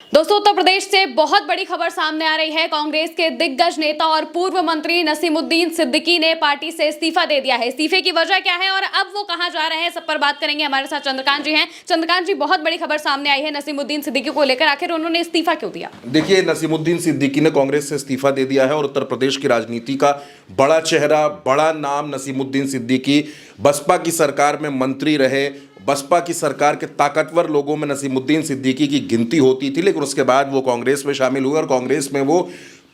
दोस्तों, उत्तर प्रदेश से बहुत बड़ी खबर सामने आ रही है। कांग्रेस के दिग्गज नेता और पूर्व मंत्री नसीमुद्दीन सिद्दीकी ने पार्टी से इस्तीफा दे दिया है। इस्तीफे की वजह क्या है और अब वो कहां जा रहे हैं, सब पर बात करेंगे। हमारे साथ चंद्रकांत जी हैं। चंद्रकांत जी, बहुत बड़ी खबर सामने आई है नसीमुद्दीन सिद्दीकी को लेकर, आखिर उन्होंने इस्तीफा क्यों दिया? देखिए, नसीमुद्दीन सिद्दीकी ने कांग्रेस से इस्तीफा दे दिया है और उत्तर प्रदेश की राजनीति का बड़ा चेहरा, बड़ा नाम नसीमुद्दीन सिद्दीकी बसपा की सरकार में मंत्री रहे। बसपा की सरकार के ताकतवर लोगों में नसीमुद्दीन सिद्दीकी की गिनती होती थी, लेकिन उसके बाद वो कांग्रेस में शामिल हुए और कांग्रेस में वो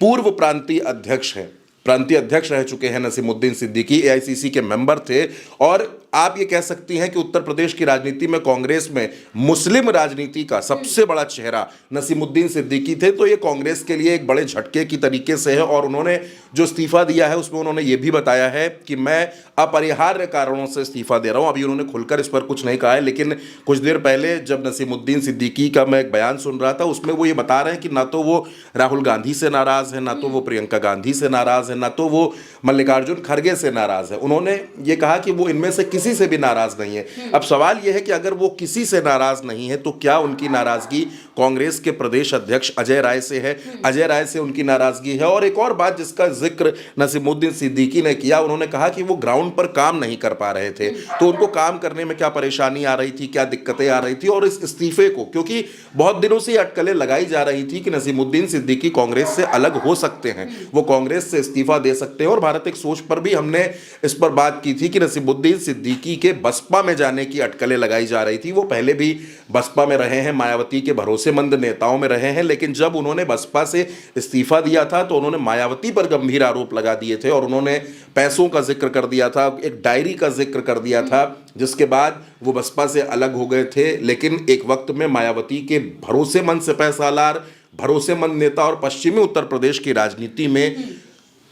पूर्व प्रांतीय अध्यक्ष हैं। प्रांतीय अध्यक्ष रह चुके हैं नसीमुद्दीन सिद्दीकी, एआईसीसी के मेंबर थे। और आप ये कह सकती हैं कि उत्तर प्रदेश की राजनीति में, कांग्रेस में मुस्लिम राजनीति का सबसे बड़ा चेहरा नसीमुद्दीन सिद्दीकी थे। तो ये कांग्रेस के लिए एक बड़े झटके की तरीके से है। और उन्होंने जो इस्तीफा दिया है उसमें उन्होंने ये भी बताया है कि मैं अपरिहार्य कारणों से इस्तीफा दे रहा हूं। अभी उन्होंने खुलकर इस पर कुछ नहीं कहा है, लेकिन कुछ देर पहले जब नसीमुद्दीन सिद्दीकी का मैं एक बयान सुन रहा था, उसमें वो ये बता रहे हैं कि ना तो वो राहुल गांधी से नाराज है, ना तो वो प्रियंका गांधी से नाराज है, ना तो वो मल्लिकार्जुन खड़गे से नाराज है। उन्होंने ये कहा कि वो इनमें से किसी से भी नाराज नहीं है। अब सवाल यह है कि अगर वो किसी से नाराज नहीं है तो क्या उनकी नाराजगी कांग्रेस के प्रदेश अध्यक्ष अजय राय से है? अजय राय से उनकी नाराजगी है। और एक और बात जिसका जिक्र नसीमुद्दीन सिद्दीकी ने किया, उन्होंने कहा कि वो ग्राउंड पर काम नहीं कर पा रहे थे, तो उनको काम करने में क्या परेशानी आ रही थी, क्या दिक्कतें आ रही थी। और इस इस्तीफे को, क्योंकि बहुत दिनों से अटकलें लगाई जा रही थी कि नसीमुद्दीन सिद्दीकी कांग्रेस से अलग हो सकते हैं, वो कांग्रेस से इस्तीफा दे सकते हैं। और भारत एक सोच पर भी हमने इस पर बात की थी कि नसीमुद्दीन सिद्दीकी के बसपा में जाने की अटकलें लगाई जा रही थी। वो पहले भी बसपा में रहे हैं, मायावती के भरोसेमंद नेताओं में रहे हैं, लेकिन जब उन्होंने बसपा से इस्तीफा दिया था तो उन्होंने मायावती पर गंभीर आरोप लगा दिए थे और उन्होंने पैसों का जिक्र कर दिया था, एक डायरी का जिक्र कर दिया था, जिसके बाद वो बसपा से अलग हो गए थे। लेकिन एक वक्त में मायावती के भरोसेमंद सिपहसालार, भरोसेमंद नेता और पश्चिमी उत्तर प्रदेश की राजनीति में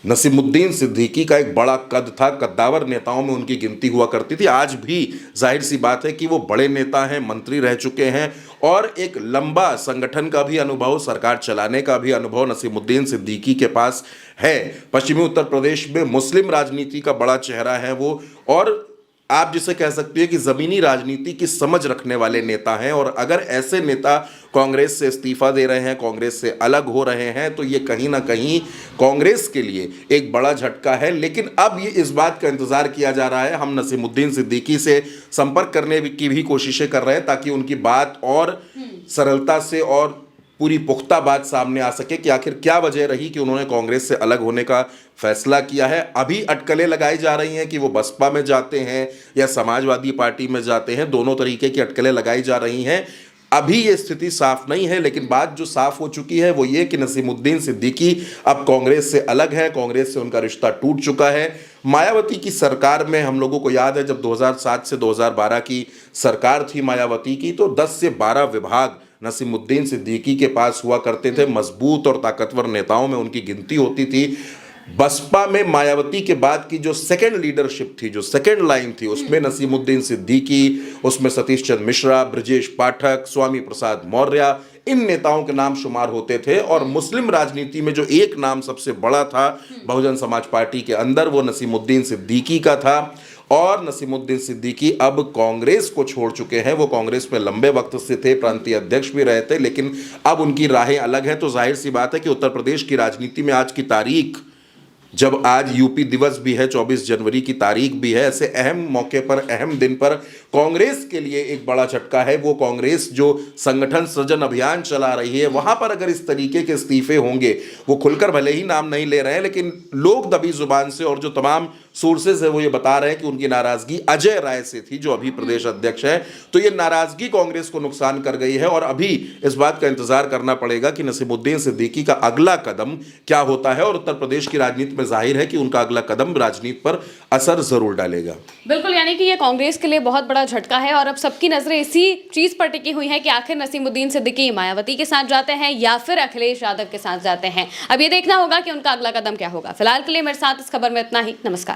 नसीमुद्दीन सिद्दीकी का एक बड़ा कद था, कद्दावर नेताओं में उनकी गिनती हुआ करती थी। आज भी जाहिर सी बात है कि वो बड़े नेता हैं, मंत्री रह चुके हैं और एक लंबा संगठन का भी अनुभव, सरकार चलाने का भी अनुभव नसीमुद्दीन सिद्दीकी के पास है। पश्चिमी उत्तर प्रदेश में मुस्लिम राजनीति का बड़ा चेहरा है वो, और आप जिसे कह सकते हैं कि जमीनी राजनीति की समझ रखने वाले नेता हैं। और अगर ऐसे नेता कांग्रेस से इस्तीफा दे रहे हैं, कांग्रेस से अलग हो रहे हैं, तो ये कहीं ना कहीं कांग्रेस के लिए एक बड़ा झटका है। लेकिन अब ये इस बात का इंतजार किया जा रहा है, हम नसीमुद्दीन सिद्दीकी से संपर्क करने की भी कोशिशें कर रहे हैं ताकि उनकी बात और सरलता से और पूरी पुख्ता बात सामने आ सके कि आखिर क्या वजह रही कि उन्होंने कांग्रेस से अलग होने का फैसला किया है। अभी अटकलें लगाई जा रही हैं कि वो बसपा में जाते हैं या समाजवादी पार्टी में जाते हैं, दोनों तरीके की अटकलें लगाई जा रही हैं। अभी ये स्थिति साफ नहीं है, लेकिन बात जो साफ हो चुकी है वो ये कि नसीमुद्दीन सिद्दीकी अब कांग्रेस से अलग है, कांग्रेस से उनका रिश्ता टूट चुका है। मायावती की सरकार में हम लोगों को याद है, जब 2007 से 2012 की सरकार थी मायावती की, तो 10 से 12 विभाग नसीमुद्दीन सिद्दीकी के पास हुआ करते थे। मजबूत और ताकतवर नेताओं में उनकी गिनती होती थी। बसपा में मायावती के बाद की जो सेकंड लीडरशिप थी, जो सेकंड लाइन थी, उसमें नसीमुद्दीन सिद्दीकी, उसमें सतीश चंद्र मिश्रा, ब्रजेश पाठक, स्वामी प्रसाद मौर्य, इन नेताओं के नाम शुमार होते थे। और मुस्लिम राजनीति में जो एक नाम सबसे बड़ा था बहुजन समाज पार्टी के अंदर, वो नसीमुद्दीन सिद्दीकी का था। और नसीमुद्दीन सिद्दीकी अब कांग्रेस को छोड़ चुके हैं। वो कांग्रेस में लंबे वक्त से थे, प्रांतीय अध्यक्ष भी रहे थे, लेकिन अब उनकी राहें अलग हैं। तो जाहिर सी बात है कि उत्तर प्रदेश की राजनीति में आज की तारीख, जब आज यूपी दिवस भी है, 24 जनवरी की तारीख भी है, ऐसे अहम मौके पर, अहम दिन पर कांग्रेस के लिए एक बड़ा झटका है। वो कांग्रेस जो संगठन सृजन अभियान चला रही है, वहां पर अगर इस तरीके के इस्तीफे होंगे, वो खुलकर भले ही नाम नहीं ले रहे हैं, लेकिन लोग दबी जुबान से और जो तमाम सोर्सेज है वो ये बता रहे हैं कि उनकी नाराजगी अजय राय से थी, जो अभी प्रदेश अध्यक्ष है। तो ये नाराजगी कांग्रेस को नुकसान कर गई है और अभी इस बात का इंतजार करना पड़ेगा कि नसीमुद्दीन सिद्दीकी का अगला कदम क्या होता है। और उत्तर प्रदेश की राजनीति में जाहिर है कि उनका अगला कदम राजनीति पर असर जरूर डालेगा। बिल्कुल, यानी कि ये कांग्रेस के लिए बहुत बड़ा झटका है और अब सबकी नजरें इसी चीज पर टिकी हुई है कि आखिर नसीमुद्दीन सिद्दीकी मायावती के साथ जाते हैं या फिर अखिलेश यादव के साथ जाते हैं। अब ये देखना होगा कि उनका अगला कदम क्या होगा। फिलहाल के लिए मेरे साथ इस खबर में इतना ही। नमस्कार।